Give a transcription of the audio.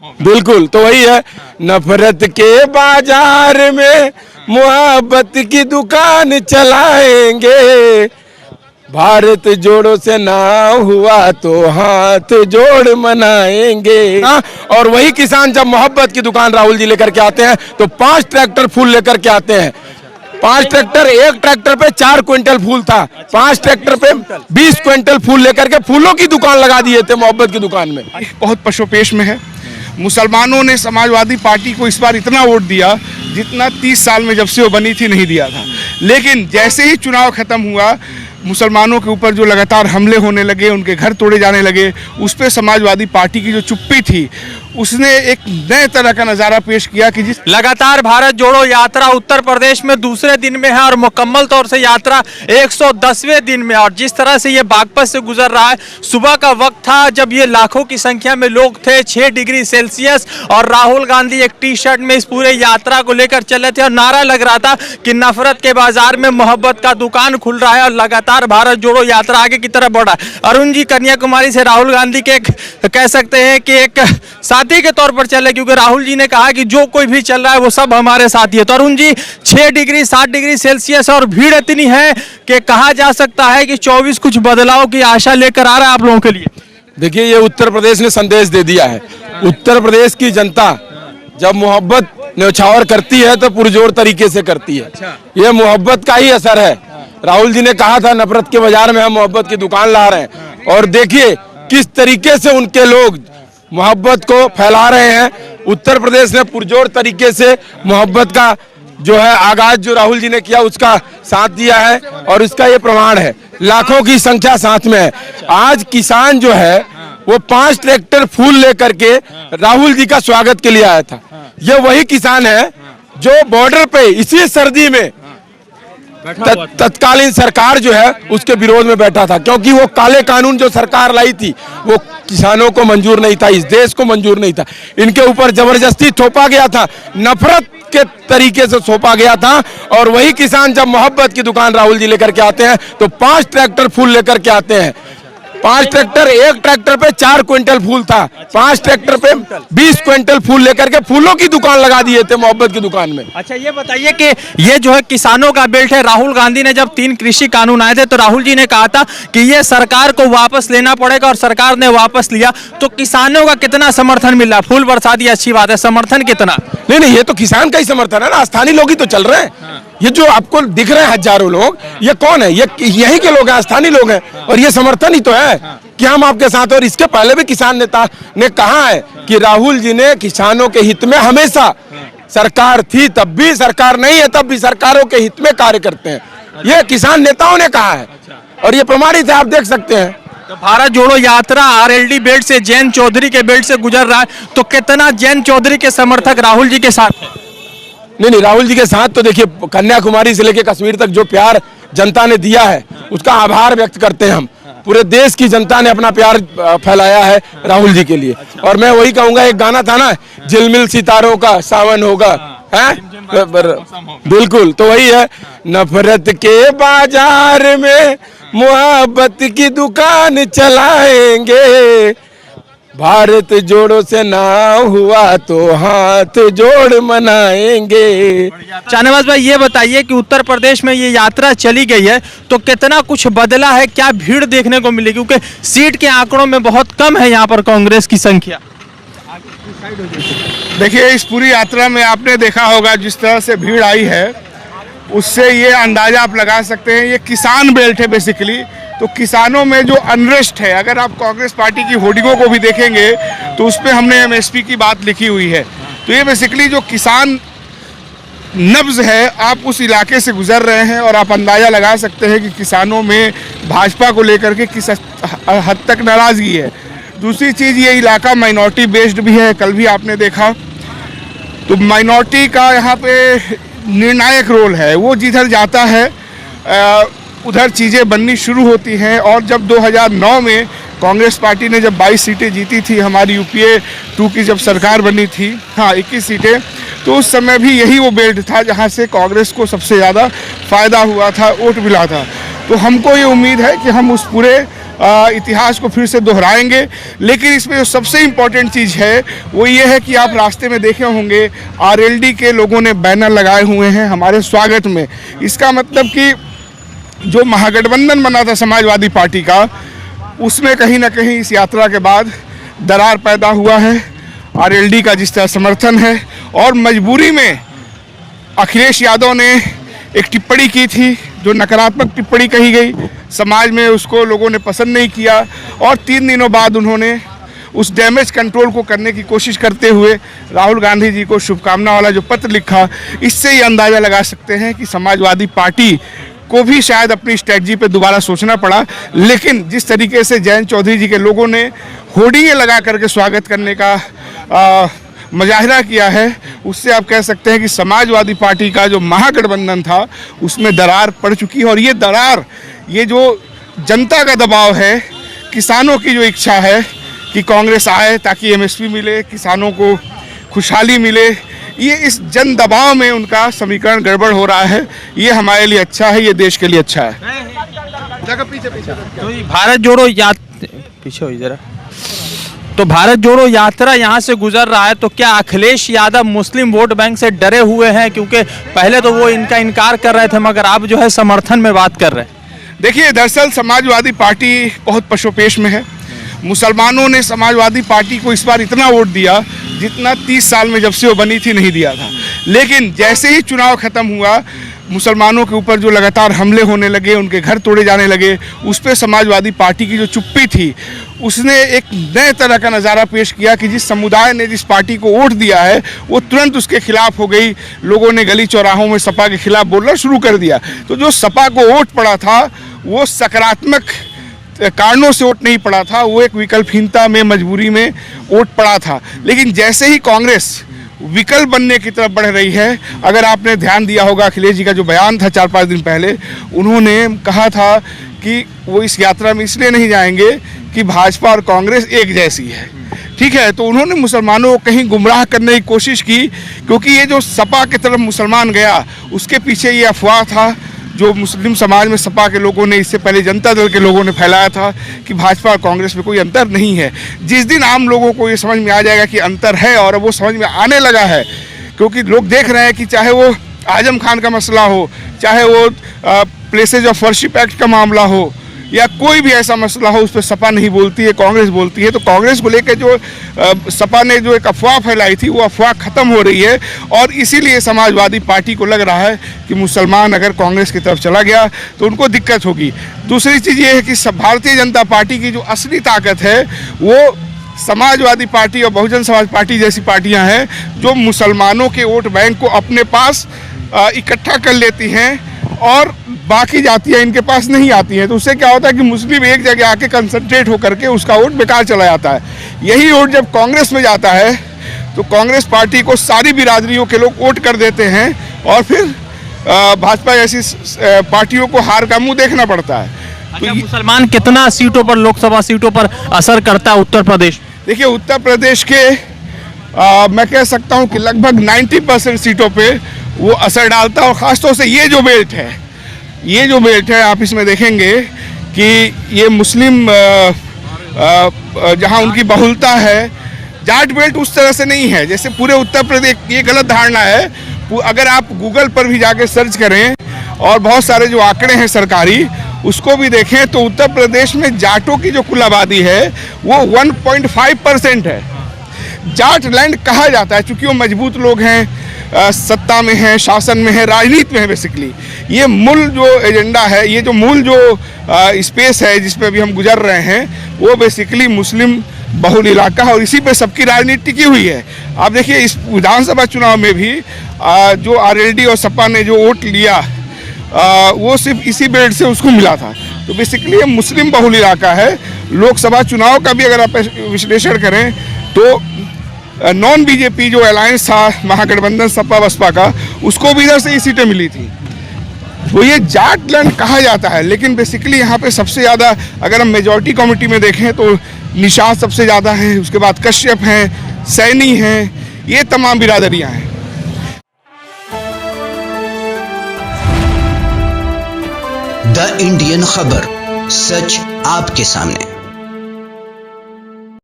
बिल्कुल, तो वही है, नफरत के बाजार में मोहब्बत की दुकान चलाएंगे, भारत जोड़ो से ना हुआ तो हाथ जोड़ मनाएंगे। और वही किसान जब मोहब्बत की दुकान राहुल जी लेकर के आते हैं तो 5 ट्रैक्टर फूल लेकर के आते हैं। 5 ट्रैक्टर, एक ट्रैक्टर पे 4 क्विंटल फूल था, 5 ट्रैक्टर पे 20 क्विंटल फूल लेकर के फूलों की दुकान लगा दिए थे मोहब्बत की दुकान में। बहुत पशोपेश में है। मुसलमानों ने समाजवादी पार्टी को इस बार इतना वोट दिया जितना 30 साल में जब से वो बनी थी नहीं दिया था। लेकिन जैसे ही चुनाव खत्म हुआ, मुसलमानों के ऊपर जो लगातार हमले होने लगे, उनके घर तोड़े जाने लगे, उस पर समाजवादी पार्टी की जो चुप्पी थी उसने एक नए तरह का नज़ारा पेश किया कि जिस लगातार भारत जोड़ो यात्रा उत्तर प्रदेश में दूसरे दिन में है और मुकम्मल तौर से यात्रा 110वें दिन में। और जिस तरह से ये बागपत से गुजर रहा है, सुबह का वक्त था जब ये लाखों की संख्या में लोग थे, 6 डिग्री सेल्सियस, और राहुल गांधी एक टी शर्ट में इस पूरे यात्रा को लेकर चले थे और नारा लग रहा था कि नफरत के बाजार में मोहब्बत का दुकान खुल रहा है और लगातार भारत जोड़ो यात्रा आगे की तरफ बढ़ रहा है। अरुण जी, कन्याकुमारी से राहुल गांधी के कह सकते हैं कि एक साथी के तौर पर चले, क्योंकि राहुल जी ने कहा कि जो कोई भी चल रहा है वो सब हमारे साथी है। तो Arun ji, 6 degree 7 degree Celsius और भीड़ इतनी है कि कहा जा सकता है कि 24 कुछ बदलाव की आशा लेकर आ रहा है आप लोगों के लिए। देखिए, ये उत्तर प्रदेश ने संदेश दे दिया है। उत्तर प्रदेश की जनता जब मोहब्बत न्यौछावर करती है तो पुरजोर तरीके से करती है। ये मोहब्बत का ही असर है। राहुल जी ने कहा था नफरत के बाजार में हम मोहब्बत की दुकान ला रहे हैं, और देखिए किस तरीके से उनके लोग मोहब्बत को फैला रहे हैं। उत्तर प्रदेश ने पुरजोर तरीके से मोहब्बत का जो है आगाज जो राहुल जी ने किया उसका साथ दिया है, और इसका ये प्रमाण है, लाखों की संख्या साथ में है। आज किसान जो है वो 5 ट्रैक्टर फूल लेकर के राहुल जी का स्वागत के लिए आया था। ये वही किसान है जो बॉर्डर पे इसी सर्दी में तत्कालीन सरकार जो है उसके विरोध में बैठा था, क्योंकि वो काले कानून जो सरकार लाई थी वो किसानों को मंजूर नहीं था, इस देश को मंजूर नहीं था। इनके ऊपर जबरदस्ती थोपा गया था, नफरत के तरीके से थोपा गया था। और वही किसान जब मोहब्बत की दुकान राहुल जी लेकर के आते हैं तो 5 ट्रैक्टर फूल लेकर के आते हैं। 5 ट्रैक्टर, एक ट्रैक्टर पे 4 क्विंटल फूल था, 5 ट्रैक्टर पे 20 क्विंटल फूल लेकर के फूलों की दुकान लगा दिए थे मोहब्बत की दुकान में। अच्छा, ये बताइए कि ये जो है किसानों का बेल्ट है। राहुल गांधी ने जब 3 कृषि कानून आए थे तो राहुल जी ने कहा था कि ये सरकार को वापस लेना पड़ेगा, और सरकार ने वापस लिया। तो किसानों का कितना समर्थन मिला? फूल बरसा दिया, अच्छी बात है, समर्थन कितना? नहीं, ये तो किसान का ही समर्थन है ना, स्थानीय लोग ही तो चल रहे हैं। ये जो आपको दिख रहे हैं हजारों लोग, ये कौन है? ये यही के लोग हैं, स्थानीय लोग हैं, और ये समर्थन ही तो है कि हम आपके साथ। और इसके पहले भी किसान नेता ने कहा है कि राहुल जी ने किसानों के हित में हमेशा, सरकार थी तब भी, सरकार नहीं है तब भी, सरकारों के हित में कार्य करते हैं, ये किसान नेताओं ने कहा है, और ये प्रमाणित है, आप देख सकते हैं। तो भारत जोड़ो यात्रा आरएलडी बेल्ट से, जैन चौधरी के बेल्ट से गुजर रहा है, तो कितना जैन चौधरी के समर्थक राहुल जी के साथ है? नहीं, राहुल जी के साथ तो देखिए, कन्याकुमारी से लेकर कश्मीर तक जो प्यार जनता ने दिया है उसका आभार व्यक्त करते हैं हम। पूरे देश की जनता ने अपना प्यार फैलाया है राहुल जी के लिए। और मैं वही कहूंगा, एक गाना था ना, झिलमिल सितारों का सावन होगा, है बिल्कुल, तो वही है, नफरत के बाजार में मोहब्बत की दुकान चलाएंगे, भारत जोड़ो से ना हुआ तो हाथ जोड़ मनाएंगे। शाहनवाज भाई, ये बताइए कि उत्तर प्रदेश में ये यात्रा चली गई है तो कितना कुछ बदला है, क्या भीड़ देखने को मिली? क्योंकि सीट के आंकड़ों में बहुत कम है यहाँ पर कांग्रेस की संख्या। देखिए, इस पूरी यात्रा में आपने देखा होगा जिस तरह से भीड़ आई है, उससे ये अंदाजा आप लगा सकते हैं, ये किसान बेल्ट है बेसिकली। तो किसानों में जो अनरेस्ट है, अगर आप कांग्रेस पार्टी की होर्डिंगों को भी देखेंगे तो उस पर हमने एमएसपी की बात लिखी हुई है। तो ये बेसिकली जो किसान नब्ज है, आप उस इलाके से गुजर रहे हैं और आप अंदाज़ा लगा सकते हैं कि किसानों में भाजपा को लेकर के किस हद तक नाराज़गी है। दूसरी चीज़, ये इलाका माइनॉरिटी बेस्ड भी है, कल भी आपने देखा। तो माइनॉरिटी का यहाँ पे निर्णायक रोल है, वो जिधर जाता है उधर चीज़ें बननी शुरू होती हैं। और जब 2009 में कांग्रेस पार्टी ने जब 22 सीटें जीती थी, हमारी यूपीए 2 की जब सरकार बनी थी, हाँ 21 सीटें, तो उस समय भी यही वो बेल्ट था जहाँ से कांग्रेस को सबसे ज़्यादा फ़ायदा हुआ था, वोट मिला था। तो हमको ये उम्मीद है कि हम उस पूरे इतिहास को फिर से दोहराएंगे। लेकिन इसमें जो सबसे इम्पोर्टेंट चीज़ है वो ये है कि आप रास्ते में देखे होंगे आरएलडी के लोगों ने बैनर लगाए हुए हैं हमारे स्वागत में। इसका मतलब कि जो महागठबंधन बना था समाजवादी पार्टी का, उसमें कहीं ना कहीं इस यात्रा के बाद दरार पैदा हुआ है। आरएलडी का जिस तरह समर्थन है और मजबूरी में अखिलेश यादव ने एक टिप्पणी की थी जो नकारात्मक टिप्पणी कही गई, समाज में उसको लोगों ने पसंद नहीं किया और 3 दिनों बाद उन्होंने उस डैमेज कंट्रोल को करने की कोशिश करते हुए राहुल गांधी जी को शुभकामना वाला जो पत्र लिखा, इससे ये अंदाज़ा लगा सकते हैं कि समाजवादी पार्टी को भी शायद अपनी स्ट्रेटजी पे दोबारा सोचना पड़ा। लेकिन जिस तरीके से जयंत चौधरी जी के लोगों ने होर्डिंगें लगा करके स्वागत करने का मुजाहिरा किया है, उससे आप कह सकते हैं कि समाजवादी पार्टी का जो महागठबंधन था उसमें दरार पड़ चुकी है। और ये दरार, ये जो जनता का दबाव है, किसानों की जो इच्छा है कि कांग्रेस आए ताकि एमएसपी मिले, किसानों को खुशहाली मिले, ये इस जन दबाव में उनका समीकरण गड़बड़ हो रहा है। ये हमारे लिए अच्छा है, ये देश के लिए अच्छा है। तो ये भारत जोड़ो पीछे हो जरा, तो भारत जोड़ो यात्रा यहाँ से गुजर रहा है, तो क्या अखिलेश यादव मुस्लिम वोट बैंक से डरे हुए हैं? क्योंकि पहले तो वो इनका इनकार कर रहे थे, मगर आप जो है समर्थन में बात कर रहे हैं। देखिए, दरअसल समाजवादी पार्टी बहुत पशोपेश में है। मुसलमानों ने समाजवादी पार्टी को इस बार इतना वोट दिया जितना 30 साल में जब से वो बनी थी नहीं दिया था। लेकिन जैसे ही चुनाव खत्म हुआ, मुसलमानों के ऊपर जो लगातार हमले होने लगे, उनके घर तोड़े जाने लगे, उस पर समाजवादी पार्टी की जो चुप्पी थी उसने एक नए तरह का नज़ारा पेश किया कि जिस समुदाय ने जिस पार्टी को वोट दिया है वो तुरंत उसके खिलाफ हो गई। लोगों ने गली चौराहों में सपा के खिलाफ बोलना शुरू कर दिया। तो जो सपा को वोट पड़ा था वो सकारात्मक कारणों से वोट नहीं पड़ा था, वो एक विकल्पहीनता में, मजबूरी में वोट पड़ा था। लेकिन जैसे ही कांग्रेस विकल्प बनने की तरफ बढ़ रही है, अगर आपने ध्यान दिया होगा अखिलेश जी का जो बयान था 4-5 दिन पहले, उन्होंने कहा था कि वो इस यात्रा में इसलिए नहीं जाएंगे कि भाजपा और कांग्रेस एक जैसी है। ठीक है, तो उन्होंने मुसलमानों को कहीं गुमराह करने की कोशिश की, क्योंकि ये जो सपा की तरफ मुसलमान गया उसके पीछे ये अफवाह था जो मुस्लिम समाज में सपा के लोगों ने, इससे पहले जनता दल के लोगों ने फैलाया था कि भाजपा और कांग्रेस में कोई अंतर नहीं है। जिस दिन आम लोगों को ये समझ में आ जाएगा कि अंतर है, और वो समझ में आने लगा है, क्योंकि लोग देख रहे हैं कि चाहे वो आजम खान का मसला हो, चाहे वो प्लेसेज ऑफ वर्शिप एक्ट का मामला हो, या कोई भी ऐसा मसला हो, उस पर सपा नहीं बोलती है, कांग्रेस बोलती है। तो कांग्रेस को लेकर जो सपा ने जो एक अफवाह फैलाई थी वो अफवाह खत्म हो रही है, और इसीलिए समाजवादी पार्टी को लग रहा है कि मुसलमान अगर कांग्रेस की तरफ चला गया तो उनको दिक्कत होगी। दूसरी चीज़ ये है कि भारतीय जनता पार्टी की जो असली ताकत है वो समाजवादी पार्टी और बहुजन समाज पार्टी जैसी पार्टियां हैं जो मुसलमानों के वोट बैंक को अपने पास इकट्ठा कर लेती हैं और बाकी जातियां इनके पास नहीं आती हैं। तो उससे क्या होता है कि मुस्लिम एक जगह आके कंसंट्रेट होकर के उसका वोट बेकार चला जाता है। यही वोट जब कांग्रेस में जाता है तो कांग्रेस पार्टी को सारी बिरादरियों के लोग वोट कर देते हैं और फिर भाजपा जैसी पार्टियों को हार का मुंह देखना पड़ता है। तो मुसलमान कितना सीटों पर, लोकसभा सीटों पर असर करता है उत्तर प्रदेश? देखिए, उत्तर प्रदेश के मैं कह सकता हूँ कि लगभग 90% सीटों पे वो असर डालता है। और ख़ासतौर से ये जो बेल्ट है, आप इसमें देखेंगे कि ये मुस्लिम जहाँ उनकी बहुलता है, जाट बेल्ट उस तरह से नहीं है जैसे पूरे उत्तर प्रदेश। ये गलत धारणा है। अगर आप गूगल पर भी जाके सर्च करें और बहुत सारे जो आंकड़े हैं सरकारी उसको भी देखें तो उत्तर प्रदेश में जाटों की जो कुल आबादी है वो 1.5% है। जाट लैंड कहा जाता है क्योंकि वो मजबूत लोग हैं, सत्ता में हैं, शासन में हैं, राजनीति में है। बेसिकली ये मूल जो एजेंडा है, ये जो मूल जो स्पेस है जिस पे अभी हम गुजर रहे हैं वो बेसिकली मुस्लिम बहुल इलाका है और इसी पे सबकी राजनीति टिकी हुई है। आप देखिए इस विधानसभा चुनाव में भी जो आरएलडी और सपा ने जो वोट लिया वो सिर्फ इसी बेल्ट से उसको मिला था। तो बेसिकली ये मुस्लिम बहुल इलाका है। लोकसभा चुनाव का भी अगर आप विश्लेषण करें तो नॉन बीजेपी जो अलायंस था महागठबंधन सपा बसपा का, उसको भी इधर से ही सीटें मिली थी। तो ये जाट लैंड कहा जाता है, लेकिन बेसिकली यहाँ पे सबसे ज़्यादा अगर हम मेजॉरिटी कमेटी में देखें तो निषाद सबसे ज़्यादा हैं, उसके बाद कश्यप हैं, सैनी हैं, ये तमाम बिरादरियाँ हैं। द इंडियन खबर सच आपके सामने।